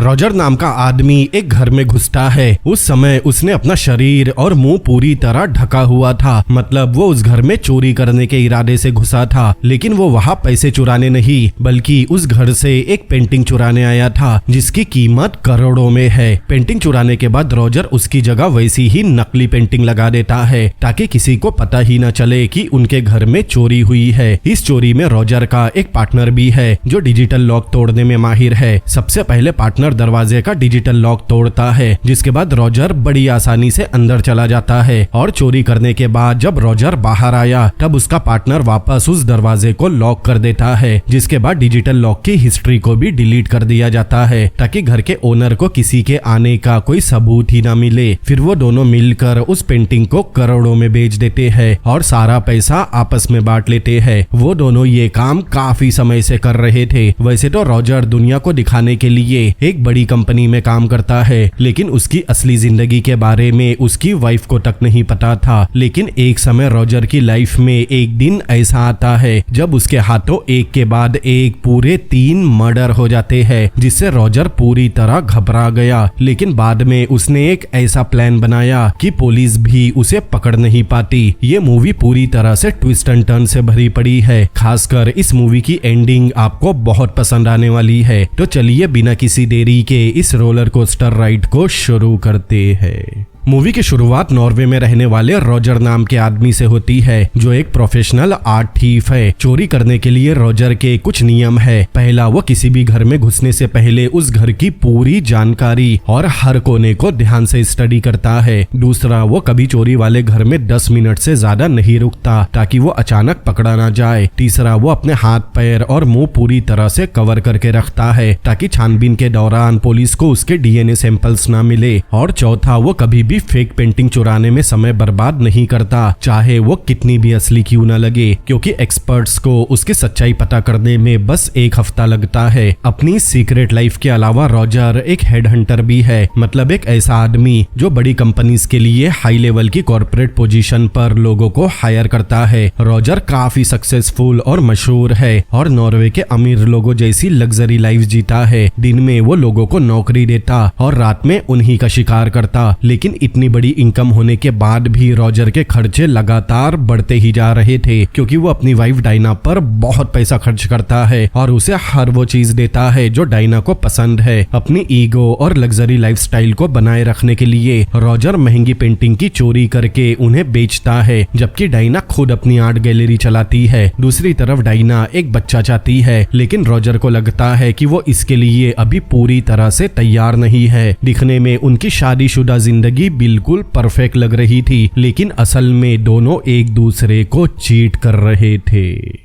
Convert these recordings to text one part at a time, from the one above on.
Roger नाम का आदमी एक घर में घुसता है। उस समय उसने अपना शरीर और मुंह पूरी तरह ढका हुआ था, मतलब वो उस घर में चोरी करने के इरादे से घुसा था। लेकिन वो वहाँ पैसे चुराने नहीं बल्कि उस घर से एक पेंटिंग चुराने आया था जिसकी कीमत करोड़ों में है। पेंटिंग चुराने के बाद रॉजर उसकी जगह वैसी ही नकली पेंटिंग लगा देता है ताकि किसी को पता ही न चले कि उनके घर में चोरी हुई है। इस चोरी में रॉजर का एक पार्टनर भी है जो डिजिटल लॉक तोड़ने में माहिर है। सबसे पहले पार्टनर दरवाजे का डिजिटल लॉक तोड़ता है, जिसके बाद रॉजर बड़ी आसानी से अंदर चला जाता है और चोरी करने के बाद जब रॉजर बाहर आया तब उसका पार्टनर वापस उस दरवाजे को लॉक कर देता है, जिसके बाद डिजिटल लॉक की हिस्ट्री को भी डिलीट कर दिया जाता है ताकि घर के ओनर को किसी के आने का कोई सबूत ही ना मिले। फिर वो दोनों मिलकर उस पेंटिंग को करोड़ों में बेच देते हैं और सारा पैसा आपस में बांट लेते हैं। वो दोनों ये काम काफी समय से कर रहे थे। वैसे तो रॉजर दुनिया को दिखाने के लिए एक बड़ी कंपनी में काम करता है, लेकिन उसकी असली जिंदगी के बारे में उसकी वाइफ को तक नहीं पता था। लेकिन एक समय रॉजर की लाइफ में एक दिन ऐसा आता है जब उसके हाथों एक के बाद एक पूरे 3 मर्डर हो जाते हैं, जिससे रॉजर पूरी तरह घबरा गया। लेकिन बाद में उसने एक ऐसा प्लान बनाया कि पुलिस भी उसे पकड़ नहीं पाती। ये मूवी पूरी तरह से ट्विस्ट एंड टर्न से भरी पड़ी है। खासकर इस मूवी की एंडिंग आपको बहुत पसंद आने वाली है। तो चलिए बिना किसी देरी के इस रोलर कोस्टर राइड को शुरू करते हैं। मूवी की शुरुआत नॉर्वे में रहने वाले रॉजर नाम के आदमी से होती है जो एक प्रोफेशनल आर्ट थीफ है। चोरी करने के लिए रॉजर के कुछ नियम है। पहला, वो किसी भी घर में घुसने से पहले उस घर की पूरी जानकारी और हर कोने को ध्यान से स्टडी करता है। दूसरा, वो कभी चोरी वाले घर में 10 मिनट से ज्यादा नहीं रुकता ताकि वो अचानक पकड़ा ना जाए। तीसरा, वो अपने हाथ पैर और मुंह पूरी तरह से कवर करके रखता है ताकि छानबीन के दौरान पुलिस को उसके डीएनए सैंपल्स ना मिले। और चौथा, वो कभी भी फेक पेंटिंग चुराने में समय बर्बाद नहीं करता, चाहे वो कितनी भी असली क्यों न लगे, क्योंकि एक्सपर्ट्स को उसकी सच्चाई पता करने में बस 1 हफ्ता लगता है। अपनी सीक्रेट लाइफ के अलावा रॉजर एक हेड हंटर भी है, मतलब एक ऐसा आदमी जो बड़ी कंपनीज के लिए हाई लेवल की कॉर्पोरेट पोजीशन पर लोगों को हायर करता है। रॉजर काफी सक्सेसफुल और मशहूर है और नॉर्वे के अमीर लोगों जैसी लग्जरी लाइफ जीता है। दिन में वो लोगों को नौकरी देता और रात में उन्हीं का शिकार करता। लेकिन इतनी बड़ी इनकम होने के बाद भी रॉजर के खर्चे लगातार बढ़ते ही जा रहे थे, क्योंकि वो अपनी वाइफ डायना पर बहुत पैसा खर्च करता है और उसे हर वो चीज देता है जो डायना को पसंद है। अपनी ईगो और लग्जरी लाइफस्टाइल को बनाए रखने के लिए रॉजर महंगी पेंटिंग की चोरी करके उन्हें बेचता है, जबकि डायना खुद अपनी आर्ट गैलरी चलाती है। दूसरी तरफ डायना एक बच्चा चाहती है, लेकिन रॉजर को लगता है कि वो इसके लिए अभी पूरी तरह से तैयार नहीं है। दिखने में उनकी शादीशुदा जिंदगी बिल्कुल परफेक्ट लग रही थी, लेकिन असल में दोनों एक दूसरे को चीट कर रहे थे।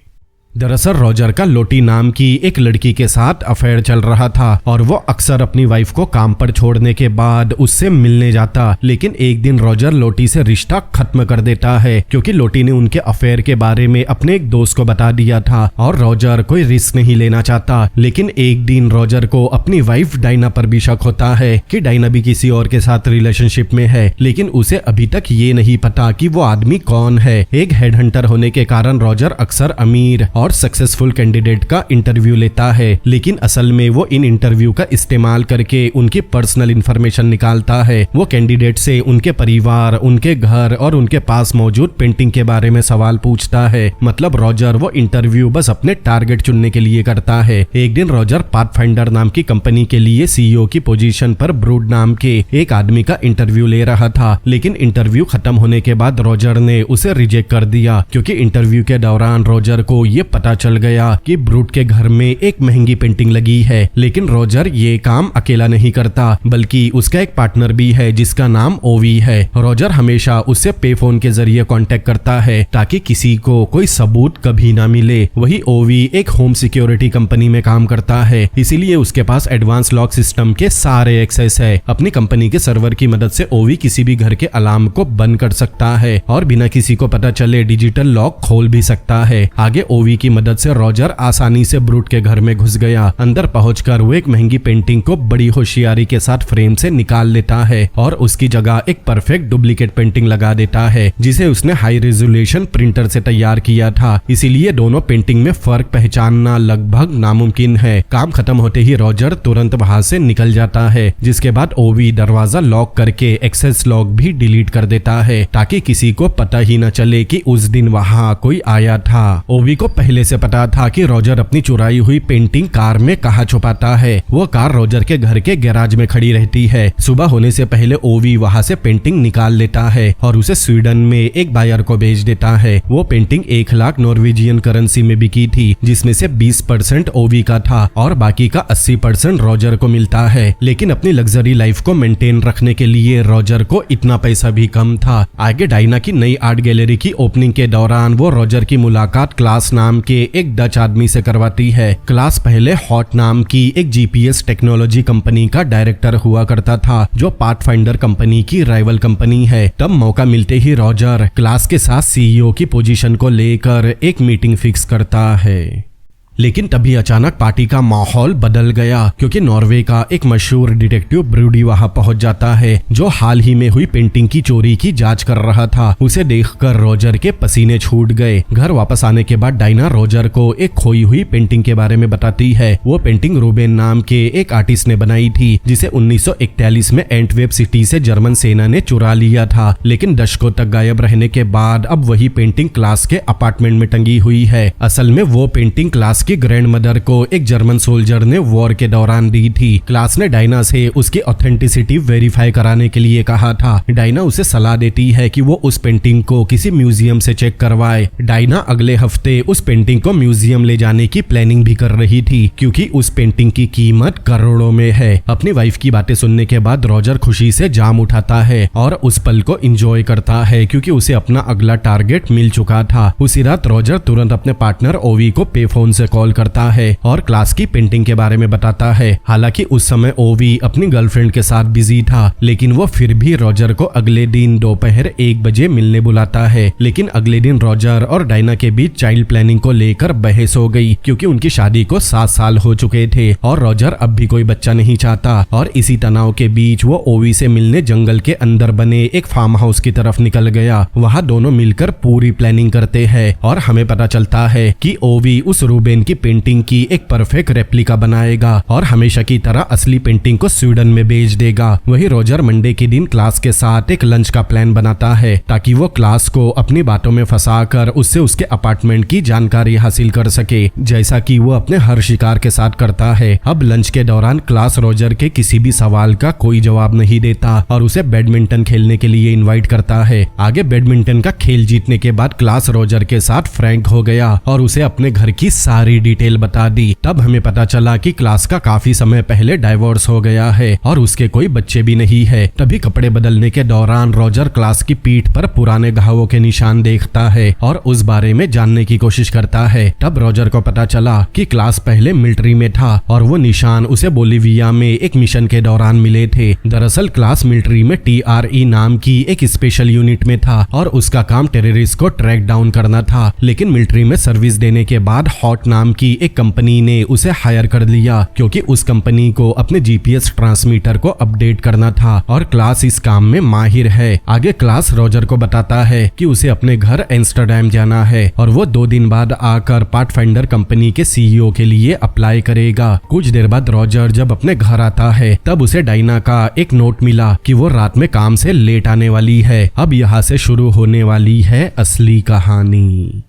दरअसल रॉजर का लोटी नाम की एक लड़की के साथ अफेयर चल रहा था और वो अक्सर अपनी वाइफ को काम पर छोड़ने के बाद उससे मिलने जाता। लेकिन एक दिन रॉजर लोटी से रिश्ता खत्म कर देता है, क्योंकि लोटी ने उनके अफेयर के बारे में अपने एक दोस्त को बता दिया था और रॉजर कोई रिस्क नहीं लेना चाहता। लेकिन एक दिन रॉजर को अपनी वाइफ डायना पर भी शक होता है कि डायना भी किसी और के साथ रिलेशनशिप में है, लेकिन उसे अभी तक ये नहीं पता कि वो आदमी कौन है। एक हेडहंटर होने के कारण रॉजर अक्सर अमीर और सक्सेसफुल कैंडिडेट का इंटरव्यू लेता है, लेकिन असल में वो इन इंटरव्यू का इस्तेमाल करके उनकी पर्सनल इंफॉर्मेशन निकालता है। वो कैंडिडेट से उनके परिवार, उनके घर और उनके पास मौजूद पेंटिंग के बारे में सवाल पूछता है। मतलब रॉजर वो इंटरव्यू बस अपने टारगेट चुनने के लिए करता है। एक दिन रॉजर पाथफाइंडर नाम की कंपनी के लिए सीईओ की पोजीशन पर ब्रूड नाम के एक आदमी का इंटरव्यू ले रहा था, लेकिन इंटरव्यू खत्म होने के बाद रॉजर ने उसे रिजेक्ट कर दिया, क्योंकि इंटरव्यू के दौरान रॉजर को ये पता चल गया कि ब्रूट के घर में एक महंगी पेंटिंग लगी है। लेकिन रॉजर ये काम अकेला नहीं करता, बल्कि उसका एक पार्टनर भी है जिसका नाम ओवी है। रॉजर हमेशा उससे पे फोन के जरिए कांटेक्ट करता है ताकि किसी को कोई सबूत कभी ना मिले। वही ओवी एक होम सिक्योरिटी कंपनी में काम करता है, इसीलिए उसके पास एडवांस लॉक सिस्टम के सारे एक्सेस है। अपनी कंपनी के सर्वर की मदद से ओवी किसी भी घर के अलार्म को बंद कर सकता है और बिना किसी को पता चले डिजिटल लॉक खोल भी सकता है। आगे ओवी की की मदद से रॉजर आसानी से ब्रूट के घर में घुस गया। अंदर पहुंचकर वो एक महंगी पेंटिंग को बड़ी होशियारी के साथ फ्रेम से निकाल लेता है और उसकी जगह एक परफेक्ट डुप्लीकेट पेंटिंग लगा देता है, जिसे उसने हाई रेजोल्यूशन प्रिंटर से तैयार किया था। इसीलिए दोनों पेंटिंग में फर्क पहचानना लगभग नामुमकिन है। काम खत्म होते ही रॉजर तुरंत वहां से निकल जाता है, जिसके बाद ओवी दरवाजा लॉक करके एक्सेस लॉग भी डिलीट कर देता है ताकि किसी को पता ही न चले कि उस दिन वहां कोई आया था। ओवी को पहले से पता था कि रॉजर अपनी चुराई हुई पेंटिंग कार में कहाँ छुपाता है। वो कार रॉजर के घर के गैराज में खड़ी रहती है। सुबह होने से पहले ओवी वहां से पेंटिंग निकाल लेता है और उसे स्वीडन में एक बायर को बेच देता है। वो पेंटिंग 1 लाख नॉर्वेजियन करेंसी में बिकी थी, जिसमें से 20% ओवी का था और बाकी का 80% रॉजर को मिलता है। लेकिन अपनी लग्जरी लाइफ को मेंटेन रखने के लिए रॉजर को इतना पैसा भी कम था। आगे डायना की नई आर्ट गैलरी की ओपनिंग के दौरान वो रॉजर की मुलाकात क्लास नाम के एक डच आदमी से करवाती है। क्लास पहले हॉट नाम की एक जीपीएस टेक्नोलॉजी कंपनी का डायरेक्टर हुआ करता था, जो पाथफाइंडर कंपनी की राइवल कंपनी है। तब मौका मिलते ही रॉजर क्लास के साथ सीईओ की पोजीशन को लेकर एक मीटिंग फिक्स करता है। लेकिन तभी अचानक पार्टी का माहौल बदल गया, क्योंकि नॉर्वे का एक मशहूर डिटेक्टिव ब्रूडी वहां पहुंच जाता है, जो हाल ही में हुई पेंटिंग की चोरी की जांच कर रहा था। उसे देखकर रॉजर के पसीने छूट गए। घर वापस आने के बाद डायना रॉजर को एक खोई हुई पेंटिंग के बारे में बताती है। वो पेंटिंग रूबेन नाम के एक आर्टिस्ट ने बनाई थी, जिसे 1941 में एंटवेप सिटी से जर्मन सेना ने चुरा लिया था। लेकिन दशकों तक गायब रहने के बाद अब वही पेंटिंग क्लास के अपार्टमेंट में टंगी हुई है। असल में वो पेंटिंग क्लास की ग्रैंड मदर को एक जर्मन सोल्जर ने वॉर के दौरान दी थी। क्लास ने डायना से उसकी ऑथेंटिसिटी वेरीफाई कराने के लिए कहा था। डायना उसे सलाह देती है कि वो उस पेंटिंग को किसी म्यूजियम से चेक करवाए। डायना अगले हफ्ते उस पेंटिंग को म्यूजियम ले जाने की प्लानिंग भी कर रही थी, क्योंकि उस पेंटिंग की कीमत करोड़ों में है। अपनी वाइफ की बातें सुनने के बाद रॉजर खुशी से जाम उठाता है और उस पल को एंजॉय करता है, क्योंकि उसे अपना अगला टारगेट मिल चुका था। उसी रात रॉजर तुरंत अपने पार्टनर ओवी को पे फोन से कॉल करता है और क्लास की पेंटिंग के बारे में बताता है। हालांकि उस समय ओवी अपनी गर्लफ्रेंड के साथ बिजी था, लेकिन वो फिर भी रॉजर को अगले दिन दोपहर 1 बजे मिलने बुलाता है। लेकिन अगले दिन रॉजर और डायना के बीच चाइल्ड प्लानिंग को लेकर बहस हो गई, क्योंकि उनकी शादी को 7 साल हो चुके थे और रॉजर अब भी कोई बच्चा नहीं चाहता। और इसी तनाव के बीच वो ओवी से मिलने जंगल के अंदर बने एक फार्म हाउस की तरफ निकल गया। वहाँ दोनों मिलकर पूरी प्लानिंग करते हैं और हमें पता चलता है कि ओवी उस रूबेन की पेंटिंग की एक परफेक्ट रेप्लिका बनाएगा और हमेशा की तरह असली पेंटिंग को स्वीडन में भेज देगा। वही रॉजर मंडे के दिन क्लास के साथ एक लंच का प्लान बनाता है, ताकि वो क्लास को अपनी बातों में फंसाकर उससे उसके अपार्टमेंट की जानकारी हासिल कर सके, जैसा कि वो अपने हर शिकार के साथ करता है। अब लंच के दौरान क्लास रॉजर के किसी भी सवाल का कोई जवाब नहीं देता और उसे बैडमिंटन खेलने के लिए इन्वाइट करता है। आगे बैडमिंटन का खेल जीतने के बाद क्लास रॉजर के साथ फ्रैंक हो गया और उसे अपने घर की सारी डिटेल बता दी। तब हमें पता चला कि क्लास का काफी समय पहले डाइवोर्स हो गया है और उसके कोई बच्चे भी नहीं है। तभी कपड़े बदलने के दौरान रॉजर क्लास की पीठ पर पुराने घावों के निशान देखता है और उस बारे में जानने की कोशिश करता है। तब रॉजर को पता चला कि क्लास पहले मिलिट्री में था और वो निशान उसे बोलिविया में एक मिशन के दौरान मिले थे। दरअसल क्लास मिलिट्री में TRE नाम की एक स्पेशल यूनिट में था और उसका काम टेररिस्ट को ट्रैक डाउन करना था। लेकिन मिलिट्री में सर्विस देने के बाद हॉट नाम की एक कंपनी ने उसे हायर कर लिया, क्योंकि उस कंपनी को अपने जीपीएस ट्रांसमीटर को अपडेट करना था और क्लास इस काम में माहिर है। आगे क्लास रॉजर को बताता है कि उसे अपने घर एम्स्टर्डम जाना है और वो 2 दिन बाद आकर पाथफाइंडर कंपनी के सीईओ के लिए अप्लाई करेगा। कुछ देर बाद रॉजर जब अपने घर आता है, तब उसे डायना का एक नोट मिला कि वो रात में काम से लेट आने वाली है। अब यहाँ से शुरू होने वाली है असली कहानी।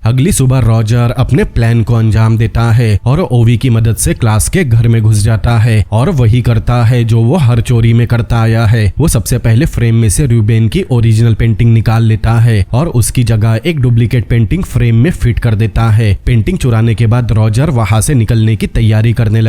अगली सुबह रॉजर अपने प्लान को अंजाम देता है और ओवी की मदद से क्लास के घर में घुस जाता है और वही करता है जो वो हर चोरी में करता आया है। वो सबसे पहले फ्रेम में से रूबेन की ओरिजिनल पेंटिंग निकाल लेता है और उसकी जगह एक डुप्लीकेट पेंटिंग फ्रेम में फिट कर देता है। पेंटिंग चुराने के बाद रॉजर वहां से निकलने की तैयारी करने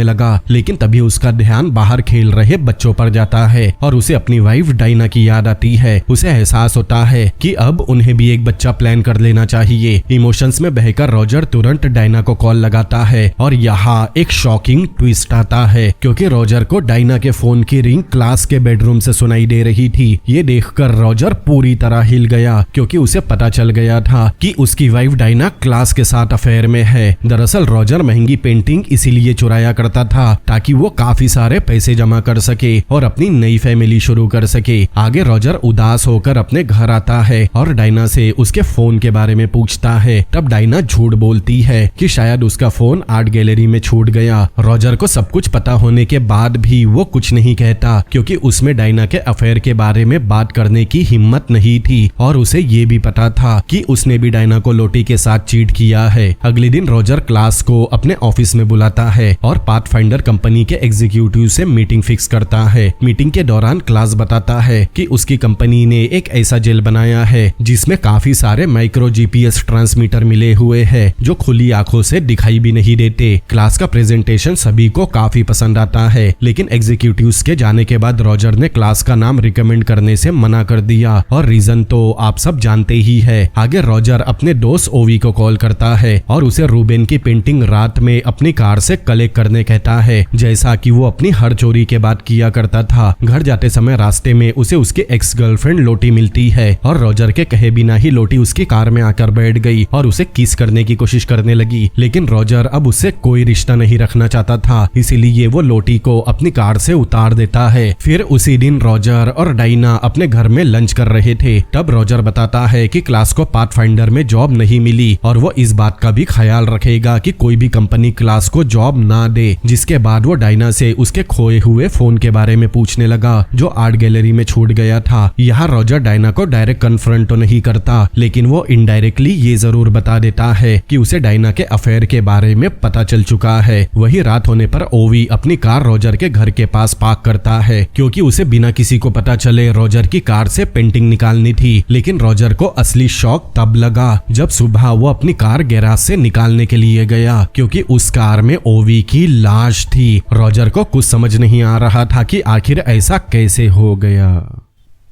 लगा। लेकिन तभी उसका ध्यान बाहर खेल रहे बच्चों पर जाता है और उसे अपनी वाइफ डायना की याद आती है। उसे एहसास होता है कि अब उन्हें भी एक बच्चा प्लान कर लेना चाहिए। इमोशंस में बहकर रॉजर तुरंत डायना को कॉल लगाता है और यहाँ एक शॉकिंग ट्विस्ट आता है क्योंकि रॉजर को डायना के फोन की रिंग क्लास के बेडरूम से सुनाई दे रही थी। ये देखकर रॉजर पूरी तरह हिल गया क्योंकि उसे पता चल गया था कि उसकी वाइफ डायना क्लास के साथ अफेयर में है। दरअसल रॉजर महंगी पेंटिंग इसीलिए चुराया करता था ताकि वो काफी सारे पैसे जमा कर सके और अपनी नई फैमिली शुरू कर सके। आगे रॉजर उदास होकर अपने घर आता है और डायना से उसके फोन के बारे में पूछता है। तब डायना झूठ बोलती है कि शायद उसका फोन आर्ट गैलरी में छूट गया। रॉजर को सब कुछ पता होने के बाद भी वो कुछ नहीं कहता क्योंकि उसमें डायना के अफेयर के बारे में बात करने की हिम्मत नहीं थी और उसे ये भी पता था कि उसने भी डायना को लोटी के साथ चीट किया है। अगले दिन रॉजर क्लास को अपने ऑफिस में बुलाता है और पाथफाइंडर कंपनी के एग्जीक्यूटिव से मीटिंग फिक्स करता है। मीटिंग के दौरान क्लास बताता है कि उसकी कंपनी ने एक ऐसा जेल बनाया है जिसमें काफी सारे माइक्रो जीपीएस ट्रांसमीटर मिले हुए हैं जो खुली आंखों से दिखाई भी नहीं देते। क्लास का प्रेजेंटेशन सभी को काफी पसंद आता है, लेकिन एग्जीक्यूटिव्स के जाने के बाद रॉजर ने क्लास का नाम रिकमेंड करने से मना कर दिया और रीजन तो आप सब जानते ही है। आगे रॉजर अपने दोस्त ओवी को कॉल करता है और उसे रूबेन की पेंटिंग रात में अपनी कार से कलेक्ट करने कहता है, जैसा कि वो अपनी हर चोरी के बाद किया करता था। घर जाते समय रास्ते में उसे उसकी एक्स गर्लफ्रेंड लोटी मिलती है और रॉजर के कहे बिना ही लोटी उसकी कार में आकर बैठ गई और उसे किस करने की कोशिश करने लगी। लेकिन रॉजर अब उससे कोई रिश्ता नहीं रखना चाहता था, इसीलिए वो लोटी को अपनी कार से उतार देता है। फिर उसी दिन रॉजर और डायना अपने घर में लंच कर रहे थे। तब रॉजर बताता है कि क्लास को पाथफाइंडर में जॉब नहीं मिली और वो इस बात का भी ख्याल रखेगा कि कोई भी कंपनी क्लास को जॉब ना दे। जिसके बाद वो डायना से उसके खोए हुए फोन के बारे में पूछने लगा जो आर्ट गैलरी में छूट गया था। यहाँ रॉजर डायना को डायरेक्ट कन्फ्रंट तो नहीं करता, लेकिन वो इनडायरेक्टली ये जरूर बता देता है कि उसे डायना के अफेयर के बारे में पता चल चुका है। वही रात होने पर ओवी अपनी कार रॉजर के घर के पास पार्क करता है क्योंकि उसे बिना किसी को पता चले रॉजर की कार से पेंटिंग निकालनी थी। लेकिन रॉजर को असली शॉक तब लगा जब सुबह वो अपनी कार गैराज से निकालने के लिए गया क्योंकि उस कार में ओवी की लाश थी। रॉजर को कुछ समझ नहीं आ रहा था कि आखिर ऐसा कैसे हो गया।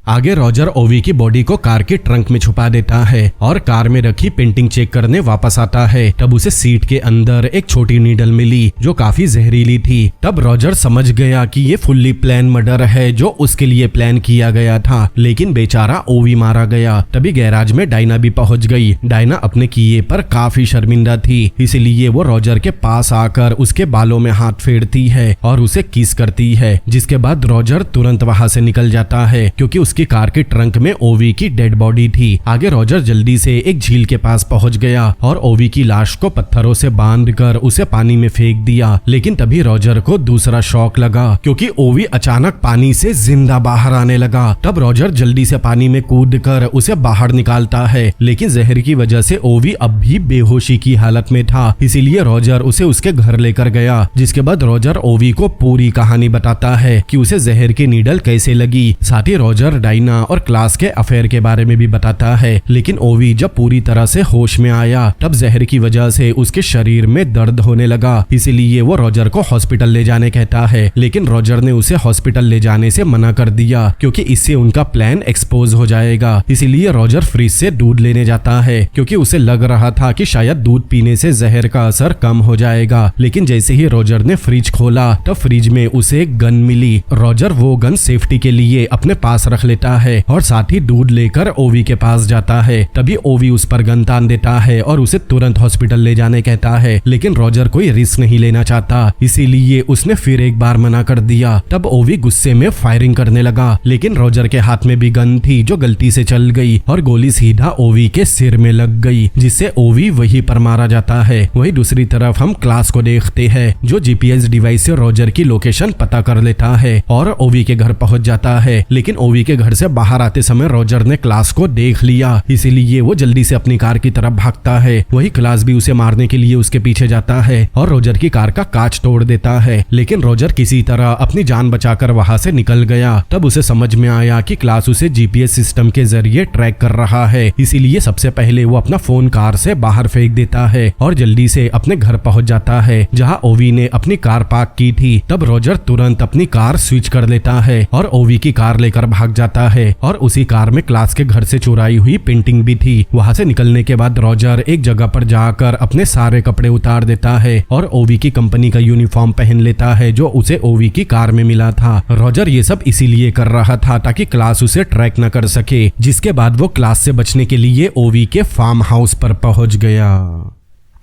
आगे रॉजर ओवी की बॉडी को कार के ट्रंक में छुपा देता है और कार में रखी पेंटिंग चेक करने वापस आता है। तब उसे सीट के अंदर एक छोटी नीडल मिली जो काफी जहरीली थी। तब रॉजर समझ गया कि ये फुल्ली प्लान मर्डर है जो उसके लिए प्लान किया गया था, लेकिन बेचारा ओवी मारा गया। तभी गैराज में डायना भी पहुंच गई। डायना अपने किए पर काफी शर्मिंदा थी, इसलिए वो रॉजर के पास आकर उसके बालों में हाथ फेरती है और उसे किस करती है। जिसके बाद रॉजर तुरंत वहां से निकल जाता है क्योंकि उसकी कार के ट्रंक में ओवी की डेड बॉडी थी। आगे रॉजर जल्दी से एक झील के पास पहुंच गया और ओवी की लाश को पत्थरों से बांधकर उसे पानी में फेंक दिया। लेकिन तभी रॉजर को दूसरा शॉक लगा क्योंकि ओवी अचानक पानी से जिंदा बाहर आने लगा। तब रॉजर जल्दी से पानी में कूदकर उसे बाहर निकालता है, लेकिन जहर की वजह से ओवी अब भी बेहोशी की हालत में था, इसीलिए रॉजर उसे उसके घर लेकर गया। जिसके बाद रॉजर ओवी को पूरी कहानी बताता है कि उसे जहर की नीडल कैसे लगी। साथ ही रॉजर डायना और क्लास के अफेयर के बारे में भी बताता है। लेकिन ओवी जब पूरी तरह से होश में आया तब जहर की वजह से उसके शरीर में दर्द होने लगा, इसीलिए वो रॉजर को हॉस्पिटल ले जाने कहता है। लेकिन रॉजर ने उसे हॉस्पिटल ले जाने से मना कर दिया क्योंकि इससे उनका प्लान एक्सपोज हो जाएगा। इसीलिए रॉजर फ्रिज से दूध लेने जाता है क्योंकि उसे लग रहा था कि शायद दूध पीने से जहर का असर कम हो जाएगा। लेकिन जैसे ही रॉजर ने फ्रिज खोला तब फ्रिज में उसे एक गन मिली। रॉजर वो गन सेफ्टी के लिए अपने पास रख लेता है और साथ ही दूध लेकर ओवी के पास जाता है। तभी ओवी उस पर गन तान देता है और उसे तुरंत हॉस्पिटल ले जाने कहता है। लेकिन रॉजर कोई रिस्क नहीं लेना चाहता, इसीलिए उसने फिर एक बार मना कर दिया। तब ओवी गुस्से में फायरिंग करने लगा, लेकिन रॉजर के हाथ में भी गन थी जो गलती से चल गई और गोली सीधा ओवी के सिर में लग गई, जिससे ओवी वहीं पर मारा जाता है। वही दूसरी तरफ हम क्लास को देखते हैं जो जीपीएस डिवाइस से रॉजर की लोकेशन पता कर लेता है और ओवी के घर पहुंच जाता है। लेकिन ओवी के घर से बाहर आते समय रॉजर ने क्लास को देख लिया, इसीलिए वो जल्दी से अपनी कार की तरफ भागता है। वही क्लास भी उसे मारने के लिए उसके पीछे जाता है और रॉजर की कार का कांच तोड़ देता है। लेकिन रॉजर किसी तरह अपनी जान बचाकर वहां से निकल गया। तब उसे समझ में आया कि क्लास उसे जीपीएस सिस्टम के जरिए ट्रैक कर रहा है, इसीलिए सबसे पहले वो अपना फोन कार से बाहर फेंक देता है और जल्दी से अपने घर पहुंच जाता है जहां ओवी ने अपनी कार पार्क की थी। तब रॉजर तुरंत अपनी कार स्विच कर लेता है और ओवी की कार लेकर भाग जाता आता है और उसी कार में क्लास के घर से चुराई हुई पेंटिंग भी थी। वहाँ से निकलने के बाद रॉजर एक जगह पर जाकर अपने सारे कपड़े उतार देता है और ओवी की कंपनी का यूनिफॉर्म पहन लेता है जो उसे ओवी की कार में मिला था। रॉजर ये सब इसीलिए कर रहा था ताकि क्लास उसे ट्रैक न कर सके, जिसके बाद वो क्लास से बचने के लिए ओवी के फार्म हाउस पर पहुंच गया।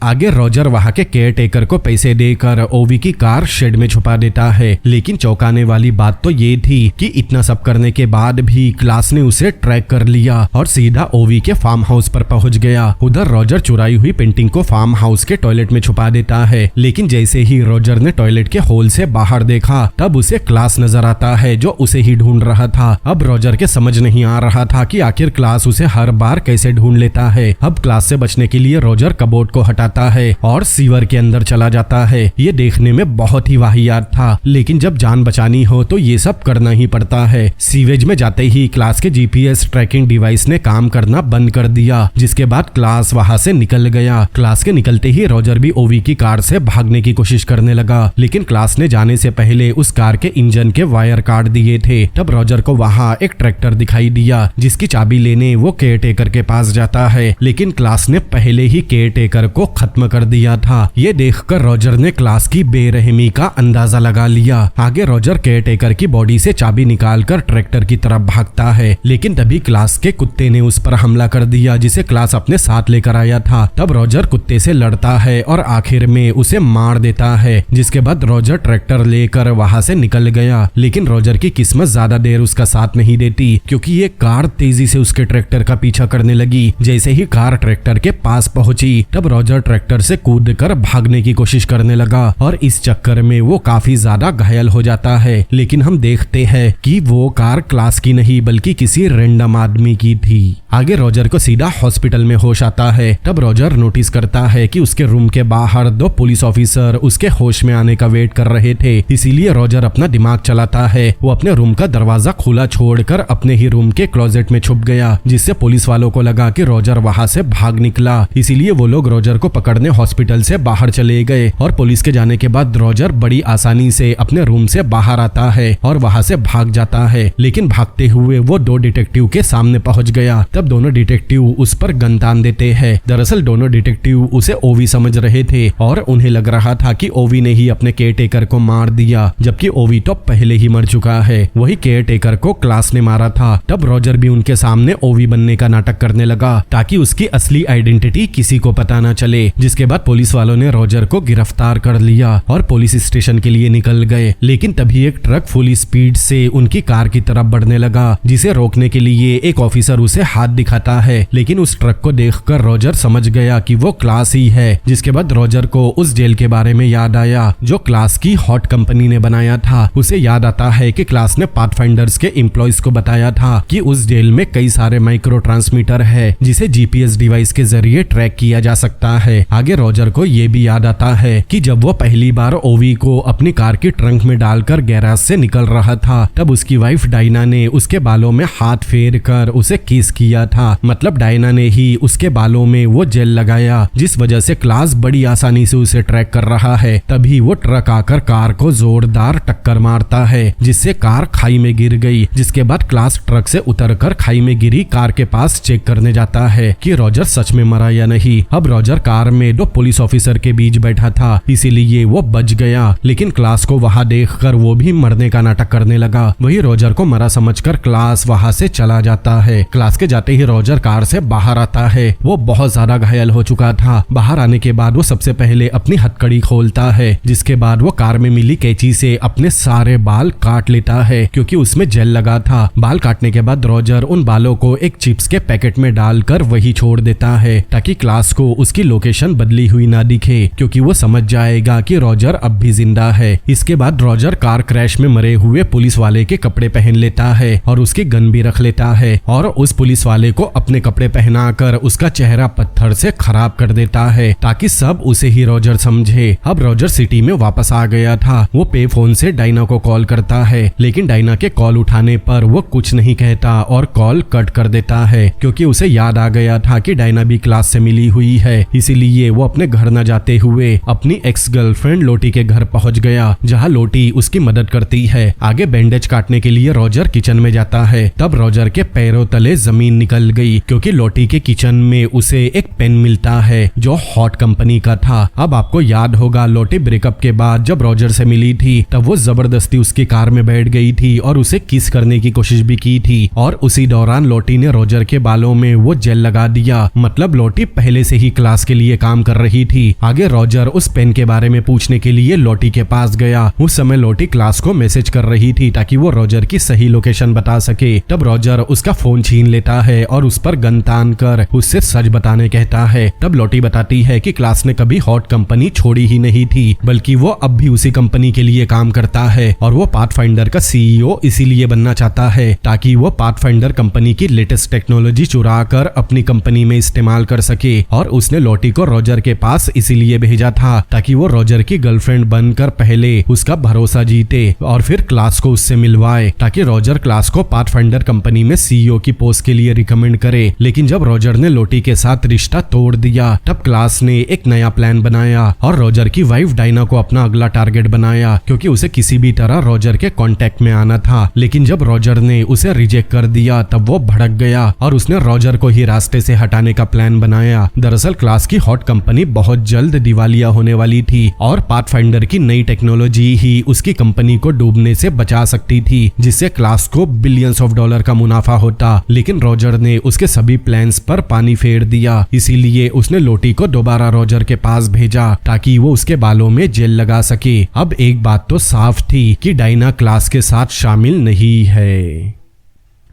आगे रॉजर वहां के केयर टेकर को पैसे देकर ओवी की कार शेड में छुपा देता है, लेकिन चौंकाने वाली बात तो ये थी कि इतना सब करने के बाद भी क्लास ने उसे ट्रैक कर लिया और सीधा ओवी के फार्म हाउस पर पहुंच गया। उधर रॉजर चुराई हुई पेंटिंग को फार्म हाउस के टॉयलेट में छुपा देता है, लेकिन जैसे ही रॉजर ने टॉयलेट के होल से बाहर देखा तब उसे क्लास नजर आता है जो उसे ही ढूंढ रहा था। अब रॉजर के समझ नहीं आ रहा था कि आखिर क्लास उसे हर बार कैसे ढूंढ लेता है। अब क्लास से बचने के लिए रॉजर कबोर्ड को हटाता है और सीवर के अंदर चला जाता है। ये देखने में बहुत ही वाहियात था, लेकिन जब जान बचानी हो तो ये सब करना ही पड़ता है। सीवेज में जाते ही क्लास के जीपीएस ट्रैकिंग डिवाइस ने काम करना बंद कर दिया, जिसके बाद क्लास वहां से निकल गया। क्लास के निकलते ही रॉजर भी ओवी की कार से भागने की कोशिश करने लगा, लेकिन क्लास ने जाने से पहले उस कार के इंजन के वायर काट दिए थे। तब रॉजर को वहां एक ट्रैक्टर दिखाई दिया, जिसकी चाबी लेने वो केयर टेकर के पास जाता है, लेकिन क्लास ने पहले ही केयर टेकर को खत्म कर दिया था। ये देखकर रॉजर ने क्लास की बेरहमी का अंदाजा लगा लिया। आगे रॉजर केयर टेकर की बॉडी से चाबी निकालकर ट्रैक्टर की तरफ भागता है, लेकिन तभी क्लास के कुत्ते ने उस पर हमला कर दिया जिसे क्लास अपने साथ लेकर आया था। तब रॉजर कुत्ते से लड़ता है और आखिर में उसे मार देता है, जिसके बाद रॉजर ट्रैक्टर लेकर वहां से निकल गया। लेकिन रॉजर की किस्मत ज्यादा देर उसका साथ नहीं देती, क्योंकि ये कार तेजी से उसके ट्रैक्टर का पीछा करने लगी। जैसे ही कार ट्रैक्टर के पास पहुंची तब रॉजर ट्रैक्टर से कूदकर भागने की कोशिश करने लगा और इस चक्कर में वो काफी ज्यादा घायल हो जाता है। लेकिन हम देखते हैं कि वो कार क्लास की नहीं बल्कि किसी रैंडम आदमी की थी। आगे रॉजर को सीधा हॉस्पिटल में होश आता है। तब रॉजर नोटिस करता है कि उसके रूम के बाहर 2 पुलिस ऑफिसर उसके होश में आने का वेट कर रहे थे। इसीलिए रॉजर अपना दिमाग चलाता है। वो अपने रूम का दरवाजा खुला छोड़कर अपने ही रूम के क्लोजेट में छुप गया, जिससे पुलिस वालों को लगा कि रॉजर वहां से भाग निकला। इसीलिए वो लोग रॉजर को पकड़ने हॉस्पिटल से बाहर चले गए और पुलिस के जाने के बाद रॉजर बड़ी आसानी से अपने रूम से बाहर आता है और वहां से भाग जाता है। लेकिन भागते हुए वो 2 डिटेक्टिव के सामने पहुंच गया। तब दोनों डिटेक्टिव उस पर गन तान देते हैं। दरअसल दोनों डिटेक्टिव उसे ओवी समझ रहे थे और उन्हें लग रहा था कि ओवी ने ही अपने केयर टेकर को मार दिया, जबकि ओवी तो पहले ही मर चुका है। वही केयर टेकर को क्लास ने मारा था। तब रॉजर भी उनके सामने ओवी बनने का नाटक करने लगा ताकि उसकी असली आइडेंटिटी किसी को पता न चले। जिसके बाद पुलिस वालों ने रॉजर को गिरफ्तार कर लिया और पुलिस स्टेशन के लिए निकल गए। लेकिन तभी एक ट्रक फुल स्पीड से उनकी कार की तरफ बढ़ने लगा, जिसे रोकने के लिए एक ऑफिसर उसे हाथ दिखाता है। लेकिन उस ट्रक को देखकर रॉजर समझ गया कि वो क्लास ही है। जिसके बाद रॉजर को उस जेल के बारे में याद आया जो क्लास की हॉट कंपनी ने बनाया था। उसे याद आता है कि क्लास ने पाथफाइंडर्स के एम्प्लॉइज को बताया था कि उस जेल में कई सारे माइक्रो ट्रांसमीटर है जिसे जीपीएस डिवाइस के जरिए ट्रैक किया जा सकता है। आगे रॉजर को ये भी याद आता है कि जब वो पहली बार ओवी को अपनी कार की ट्रंक में डालकर गैराज से निकल रहा था तब उसकी वाइफ डायना ने उसके बालों में हाथ फेर कर उसे किस किया था। मतलब डायना ने ही उसके बालों में वो जेल लगाया, जिस वजह से क्लास बड़ी आसानी से उसे ट्रैक कर रहा है। तभी वो ट्रक आकर कार को जोरदार टक्कर मारता है, जिससे कार खाई में गिर गई। जिसके बाद क्लास ट्रक से उतरकर खाई में गिरी कार के पास चेक करने जाता है कि रॉजर सच में मरा या नहीं। अब रॉजर कार में 2 पुलिस ऑफिसर के बीच बैठा था, इसीलिए वो बच गया। लेकिन क्लास को वहां देखकर वो भी मरने का नाटक करने लगा। वही रॉजर को मरा समझकर क्लास वहां से चला जाता है। क्लास के जाते ही रॉजर कार से बाहर आता है। वो बहुत ज्यादा घायल हो चुका था। बाहर आने के बाद वो सबसे पहले अपनी हथकड़ी खोलता है, जिसके बाद वो कार में मिली कैंची से अपने सारे बाल काट लेता है क्योंकि उसमें जेल लगा था। बाल काटने के बाद रॉजर उन बालों को एक चिप्स के पैकेट में डालकर वही छोड़ देता है ताकि क्लास को उसकी लोकेशन बदली हुई ना दिखे, क्योंकि वो समझ जाएगा कि रॉजर अब भी जिंदा है। इसके बाद रॉजर कार क्रैश में मरे हुए पुलिस वाले के कपड़े पहन लेता है और उसकी गन भी रख लेता है और उस पुलिस वाले को अपने कपड़े पहनाकर उसका चेहरा पत्थर से खराब कर देता है ताकि सब उसे ही रॉजर समझे। अब रॉजर सिटी में वापस आ गया था। वो पे फोन से डायना को कॉल करता है, लेकिन डायना के कॉल उठाने पर वो कुछ नहीं कहता और कॉल कट कर देता है क्योंकि उसे याद आ गया था कि डायना भी क्लास से मिली हुई है। इसीलिए इसीलिए वो अपने घर न जाते हुए अपनी एक्स गर्लफ्रेंड लोटी के घर पहुंच गया, जहां लोटी उसकी मदद करती है। आगे बैंडेज काटने के लिए रॉजर किचन में जाता है। तब रॉजर के पैरों तले जमीन निकल गई, क्योंकि लोटी के किचन में उसे एक पेन मिलता है जो हॉट कंपनी का था। अब आपको याद होगा, लोटी ब्रेकअप के बाद जब रॉजर से मिली थी तब वो जबरदस्ती उसकी कार में बैठ गई थी और उसे किस करने की कोशिश भी की थी, और उसी दौरान लोटी ने रॉजर के बालों में वो जेल लगा दिया। मतलब लोटी पहले से ही क्लास के लिए काम कर रही थी। आगे रॉजर उस पेन के बारे में पूछने के लिए लोटी के पास गया। उस समय लोटी क्लास को मैसेज कर रही थी ताकि वो रॉजर की सही लोकेशन बता सके। तब रॉजर उसका फोन छीन लेता है और उस पर गन तान कर उससे सच बताने कहता है। तब लोटी बताती है कि क्लास ने कभी हॉट कंपनी छोड़ी ही नहीं थी, बल्कि वो अब भी उसी कंपनी के लिए काम करता है और वो पाथफाइंडर का सीईओ इसीलिए बनना चाहता है ताकि वो पाथफाइंडर कंपनी की लेटेस्ट टेक्नोलॉजी चुरा कर अपनी कंपनी में इस्तेमाल कर सके। और उसने लोटी को रॉजर के पास इसीलिए भेजा था ताकि वो रॉजर की गर्लफ्रेंड बनकर पहले उसका भरोसा जीते और फिर क्लास को उससे मिलवाए, ताकि रॉजर क्लास को पाथफाइंडर कंपनी में सीईओ की पोस्ट के लिए रिकमेंड करे। लेकिन जब रॉजर ने लोटी के साथ रिश्ता तोड़ दिया तब क्लास ने एक नया प्लान बनाया और रॉजर की वाइफ डायना को अपना अगला टारगेट बनाया, क्योंकि उसे किसी भी तरह रॉजर के कांटेक्ट में आना था। लेकिन जब रॉजर ने उसे रिजेक्ट कर दिया तब वो भड़क गया और उसने रॉजर को ही रास्ते से हटाने का प्लान बनाया। दरअसल क्लास की हॉट कंपनी बहुत जल्द दिवालिया होने वाली थी और पाथफाइंडर की नई टेक्नोलॉजी ही उसकी कंपनी को डूबने से बचा सकती थी, जिससे क्लास को बिलियंस ऑफ डॉलर का मुनाफा होता। लेकिन रॉजर ने उसके सभी प्लान्स पर पानी फेर दिया, इसीलिए उसने लोटी को दोबारा रॉजर के पास भेजा ताकि वो उसके बालों में जेल लगा सके। अब एक बात तो साफ थी कि डायना क्लास के साथ शामिल नहीं है।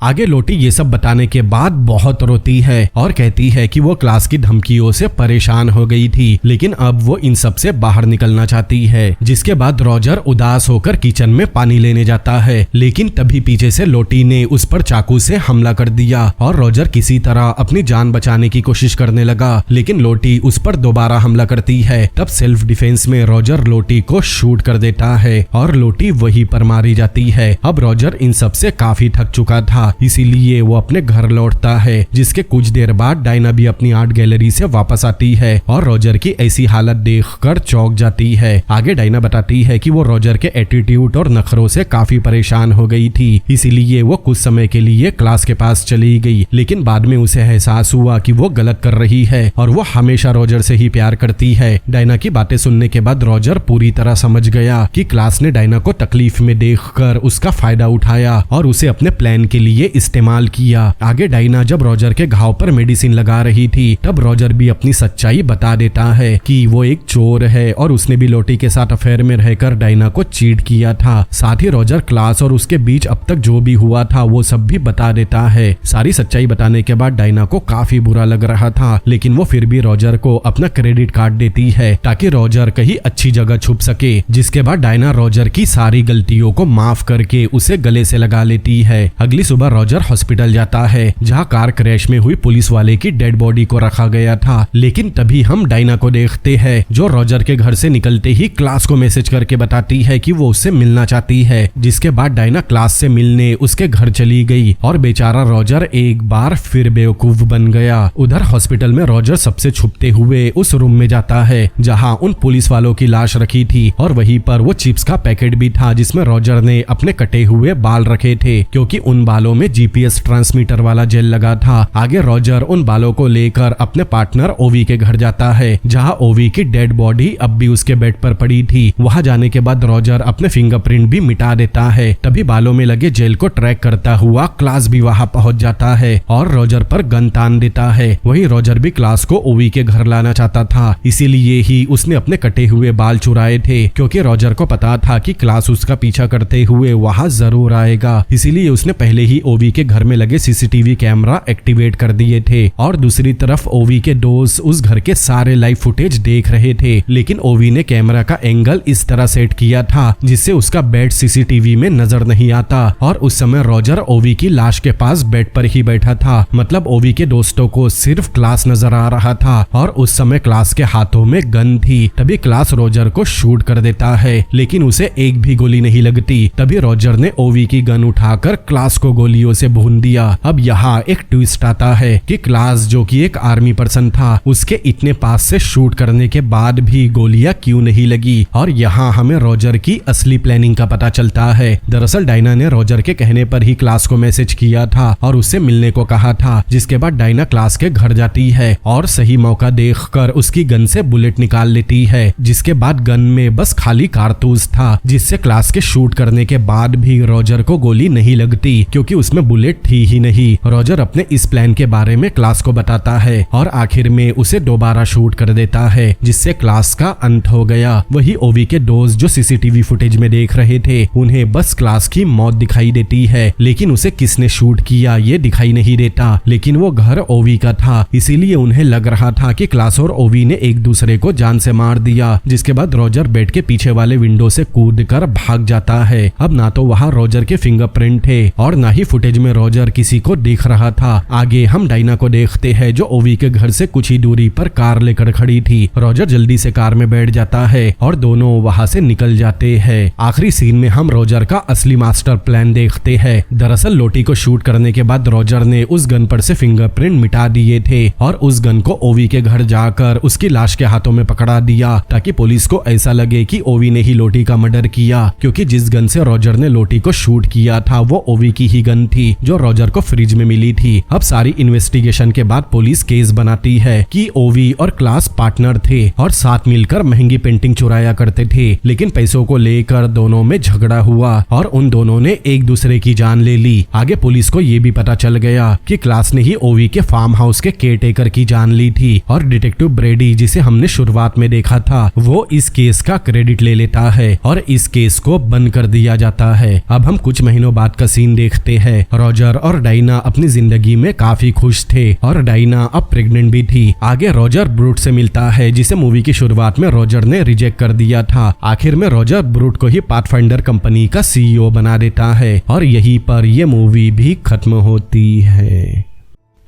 आगे लोटी ये सब बताने के बाद बहुत रोती है और कहती है कि वो क्लास की धमकियों से परेशान हो गई थी, लेकिन अब वो इन सब से बाहर निकलना चाहती है। जिसके बाद रॉजर उदास होकर किचन में पानी लेने जाता है, लेकिन तभी पीछे से लोटी ने उस पर चाकू से हमला कर दिया और रॉजर किसी तरह अपनी जान बचाने की कोशिश करने लगा, लेकिन लोटी उस पर दोबारा हमला करती है। तब सेल्फ डिफेंस में रॉजर लोटी को शूट कर देता है और लोटी वहीं पर मारी जाती है। अब रॉजर इन सब से काफी थक चुका था, इसीलिए वो अपने घर लौटता है। जिसके कुछ देर बाद डायना भी अपनी आर्ट गैलरी से वापस आती है और रॉजर की ऐसी हालत देखकर चौंक जाती है। आगे डायना बताती है कि वो रॉजर के एटीट्यूड और नखरों से काफी परेशान हो गई थी, इसीलिए वो कुछ समय के लिए क्लास के पास चली गई। लेकिन बाद में उसे एहसास हुआ कि वो गलत कर रही है और वो हमेशा रॉजर से ही प्यार करती है। डायना की बातें सुनने के बाद रॉजर पूरी तरह समझ गया कि क्लास ने डायना को तकलीफ में देखकर उसका फायदा उठाया और उसे अपने प्लान के लिए इस्तेमाल किया। आगे डायना जब रॉजर के घाव पर मेडिसिन लगा रही थी तब रॉजर भी अपनी सच्चाई बता देता है कि वो एक चोर है और उसने भी लोटी के साथ अफेयर में रहकर डायना को चीट किया था। साथ ही रॉजर क्लास और उसके बीच अब तक जो भी हुआ था वो सब भी बता देता है। सारी सच्चाई बताने के बाद डायना को काफी बुरा लग रहा था, लेकिन वो फिर भी रॉजर को अपना क्रेडिट कार्ड देती है ताकि रॉजर कहीं अच्छी जगह छुप सके। जिसके बाद डायना रॉजर की सारी गलतियों को माफ करके उसे गले से लगा लेती है। अगली सुबह रॉजर हॉस्पिटल जाता है, जहां कार क्रैश में हुई पुलिस वाले की डेड बॉडी को रखा गया था। लेकिन तभी हम डायना को देखते हैं जो रॉजर के घर से निकलते ही क्लास को मैसेज करके बताती है कि वो उससे मिलना चाहती है। जिसके बाद डायना क्लास से मिलने उसके घर चली गई और बेचारा रॉजर एक बार फिर बेवकूफ बन गया। उधर हॉस्पिटल में रॉजर सबसे छुपते हुए उस रूम में जाता है जहां उन पुलिस वालों की लाश रखी थी और वहीं पर वो चिप्स का पैकेट भी था जिसमें रॉजर ने अपने कटे हुए बाल रखे थे, क्योंकि उन बालों में जीपीएस ट्रांसमीटर वाला जेल लगा था। आगे रॉजर उन बालों को लेकर अपने पार्टनर ओवी के घर जाता है, जहां ओवी की डेड बॉडी अब भी उसके बेड पर पड़ी थी। वहां जाने के बाद रॉजर अपने फिंगरप्रिंट भी मिटा देता है। तभी बालों में लगे जेल को ट्रैक करता हुआ क्लास भी वहां पहुंच जाता है और रॉजर पर गन तान देता है। वही रॉजर भी क्लास को ओवी के घर लाना चाहता था, इसीलिए ही उसने अपने कटे हुए बाल चुराए थे, क्योंकि रॉजर को पता था कि क्लास उसका पीछा करते हुए वहां जरूर आएगा। इसीलिए उसने पहले ही ओवी के घर में लगे सीसीटीवी कैमरा एक्टिवेट कर दिए थे और दूसरी तरफ ओवी के दोस्त उस घर के सारे लाइव फुटेज देख रहे थे। लेकिन ओवी ने कैमरा का एंगल इस तरह सेट किया था जिससे उसका बेड सीसीटीवी में नजर नहीं आता और उस समय रॉजर ओवी की लाश के पास बेड पर ही बैठा था। मतलब ओवी के दोस्तों को सिर्फ क्लास नजर आ रहा था और उस समय क्लास के हाथों में गन थी। तभी क्लास रॉजर को शूट कर देता है, लेकिन उसे एक भी गोली नहीं लगती। तभी रॉजर ने ओवी की गन उठाकर क्लास को गोली गोलियों से भून दिया। अब यहाँ एक ट्विस्ट आता है कि क्लास जो कि एक आर्मी पर्सन था, उसके इतने पास से शूट करने के बाद भी गोलियां क्यों नहीं लगी। और यहाँ हमें रॉजर की असली प्लानिंग का पता चलता है। दरअसल डायना ने रॉजर के कहने पर ही क्लास को मैसेज किया था और उससे मिलने को कहा था, जिसके बाद डायना क्लास के घर जाती है और सही मौका देखकर उसकी गन से बुलेट निकाल लेती है, जिसके बाद गन में बस खाली कारतूस था, जिससे क्लास के शूट करने के बाद भी रॉजर को गोली नहीं लगती क्योंकि उसमें बुलेट थी ही नहीं। रॉजर अपने इस प्लान के बारे में क्लास को बताता है और आखिर में उसे दोबारा शूट कर देता है, जिससे क्लास का अंत हो गया। वही ओवी के दोस्त जो सीसीटीवी फुटेज में देख रहे थे, उन्हें बस क्लास की मौत दिखाई देती है, लेकिन उसे किसने शूट किया ये दिखाई नहीं देता। लेकिन वो घर ओवी का था, इसीलिए उन्हें लग रहा था कि क्लास और ओवी ने एक दूसरे को जान से मार दिया। जिसके बाद रॉजर बेड के पीछे वाले विंडो से कूदकर भाग जाता है। अब ना तो वहाँ रॉजर के फिंगरप्रिंट थे और ना ही फुटेज में रॉजर किसी को देख रहा था। आगे हम डायना को देखते हैं जो ओवी के घर से कुछ ही दूरी पर कार लेकर खड़ी थी। रॉजर जल्दी से कार में बैठ जाता है और दोनों वहाँ से निकल जाते हैं। आखिरी सीन में हम रॉजर का असली मास्टर प्लान देखते हैं। दरअसल लोटी को शूट करने के बाद रॉजर ने उस गन पर से फिंगरप्रिंट मिटा दिए थे और उस गन को ओवी के घर जाकर उसकी लाश के हाथों में पकड़ा दिया, ताकि पुलिस को ऐसा लगे कि ओवी ने ही लोटी का मर्डर किया, क्योंकि जिस गन से रॉजर ने लोटी को शूट किया था वो ओवी की ही गन थी जो रॉजर को फ्रिज में मिली थी। अब सारी इन्वेस्टिगेशन के बाद पुलिस केस बनाती है कि ओवी और क्लास पार्टनर थे और साथ मिलकर महंगी पेंटिंग चुराया करते थे, लेकिन पैसों को लेकर दोनों में झगड़ा हुआ और उन दोनों ने एक दूसरे की जान ले ली। आगे पुलिस को ये भी पता चल गया कि क्लास ने ही ओवी के फार्म हाउस के केयरटेकर की जान ली थी और डिटेक्टिव ब्रेडी, जिसे हमने शुरुआत में देखा था, वो इस केस का क्रेडिट ले लेता है और इस केस को बंद कर दिया जाता है। अब हम कुछ महीनों बाद का सीन देखते हैं। रॉजर और डायना अपनी जिंदगी में काफी खुश थे और डायना अब प्रेग्नेंट भी थी। आगे रॉजर ब्रूट से मिलता है, जिसे मूवी की शुरुआत में रॉजर ने रिजेक्ट कर दिया था। आखिर में रॉजर ब्रूट को ही पाथफाइंडर कंपनी का सीईओ बना देता है और यहीं पर ये मूवी भी खत्म होती है।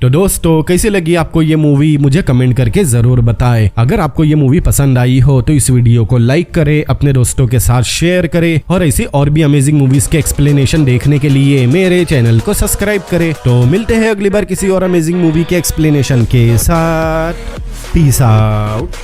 तो दोस्तों कैसी लगी आपको ये मूवी मुझे कमेंट करके जरूर बताएं। अगर आपको ये मूवी पसंद आई हो तो इस वीडियो को लाइक करें, अपने दोस्तों के साथ शेयर करें और ऐसी और भी अमेजिंग मूवीज के एक्सप्लेनेशन देखने के लिए मेरे चैनल को सब्सक्राइब करें। तो मिलते हैं अगली बार किसी और अमेजिंग मूवी के एक्सप्लेनेशन के साथ। Peace out.